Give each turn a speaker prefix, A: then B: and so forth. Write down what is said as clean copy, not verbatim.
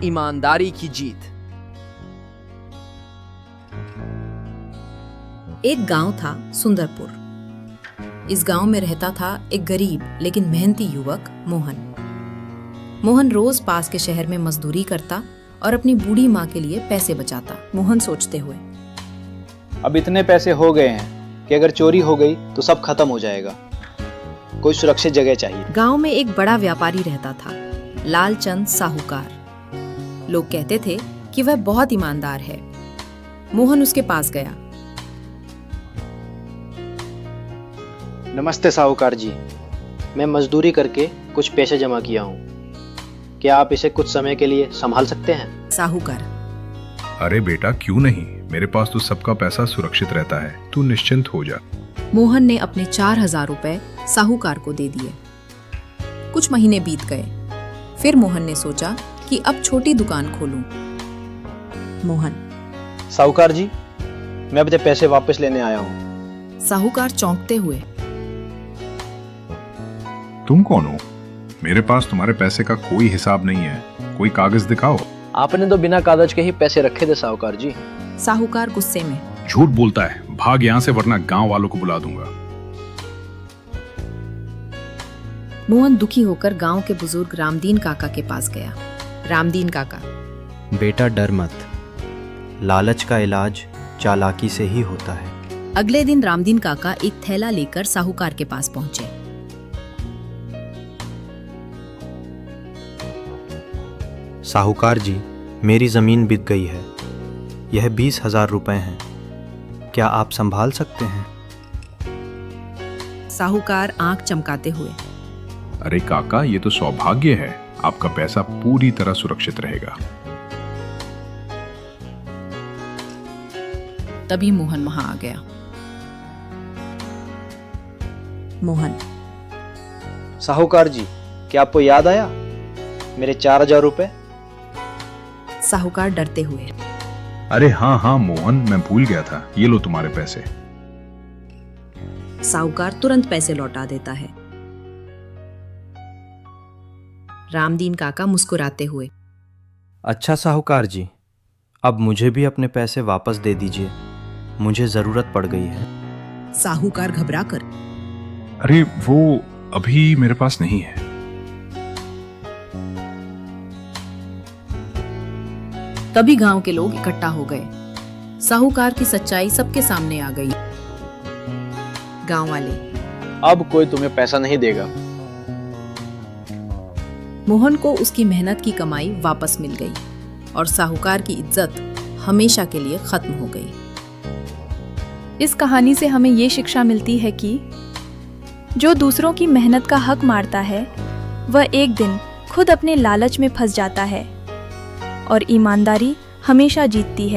A: ईमानदारी की जीत।
B: एक गांव था सुंदरपुर। इस गांव में रहता था एक गरीब लेकिन मेहनती युवक मोहन। मोहन रोज पास के शहर में मजदूरी करता और अपनी बूढ़ी माँ के लिए पैसे बचाता। मोहन सोचते हुए,
C: अब इतने पैसे हो गए हैं कि अगर चोरी हो गई तो सब खत्म हो जाएगा। कोई सुरक्षित जगह चाहिए।
B: गांव में एक बड़ा व्यापारी रहता था, लालचंद साहूकार। लोग कहते थे कि वह बहुत ईमानदार है। मोहन उसके पास गया।
C: नमस्ते साहूकार जी, मैं मजदूरी करके कुछ पैसे जमा किया हूँ। क्या आप इसे कुछ समय के लिए संभाल सकते हैं?
B: साहूकार,
D: अरे बेटा क्यों नहीं, मेरे पास तो सबका पैसा सुरक्षित रहता है, तू निश्चिंत हो जा।
B: मोहन ने अपने 4000 रुपए साहूकार को दे दिए। कुछ महीने बीत गए। फिर मोहन ने सोचा कि अब छोटी दुकान खोलूं। मोहन,
C: साहूकार जी, मैं अपने पैसे वापस लेने आया हूँ।
B: साहूकार चौंकते हुए,
D: तुम कौन हो? मेरे पास तुम्हारे पैसे का कोई हिसाब नहीं है, कोई कागज दिखाओ।
C: आपने तो बिना कागज के ही पैसे रखे थे साहूकार जी।
B: साहूकार गुस्से में,
D: झूठ बोलता है, भाग यहाँ से वरना गांव वालों को बुला दूंगा।
B: मोहन दुखी होकर गांव के बुजुर्ग रामदीन काका के पास गया। रामदीन काका,
E: बेटा डर मत, लालच का इलाज चालाकी से ही होता है।
B: अगले दिन रामदीन काका एक थैला लेकर साहूकार के पास पहुंचे।
E: साहूकार जी, मेरी जमीन बिक गई है। यह 20,000 रुपए हैं। क्या आप संभाल सकते हैं?
B: साहूकार आंख चमकाते हुए,
D: अरे काका, ये तो सौभाग्य है, आपका पैसा पूरी तरह सुरक्षित रहेगा।
B: तभी मोहन वहां आ गया। मोहन,
C: साहूकार जी, क्या आपको याद आया मेरे 4000 रुपए?
B: साहूकार डरते हुए,
D: अरे हाँ हाँ मोहन, मैं भूल गया था, ये लो तुम्हारे पैसे।
B: साहूकार तुरंत पैसे लौटा देता है। रामदीन काका मुस्कुराते हुए,
E: अच्छा साहूकार जी, अब मुझे भी अपने पैसे वापस दे दीजिए, मुझे जरूरत पड़ गई है।
B: साहूकार घबरा कर,
D: अरे वो अभी मेरे पास नहीं है।
B: तभी गांव के लोग इकट्ठा हो गए। साहूकार की सच्चाई सबके सामने आ गई। गांव वाले,
C: अब कोई तुम्हें पैसा नहीं देगा।
B: मोहन को उसकी मेहनत की कमाई वापस मिल गई और साहूकार की इज्जत हमेशा के लिए खत्म हो गई।
F: इस कहानी से हमें ये शिक्षा मिलती है कि जो दूसरों की मेहनत का हक मारता है वह एक दिन खुद अपने लालच में फंस जाता है और ईमानदारी हमेशा जीतती है।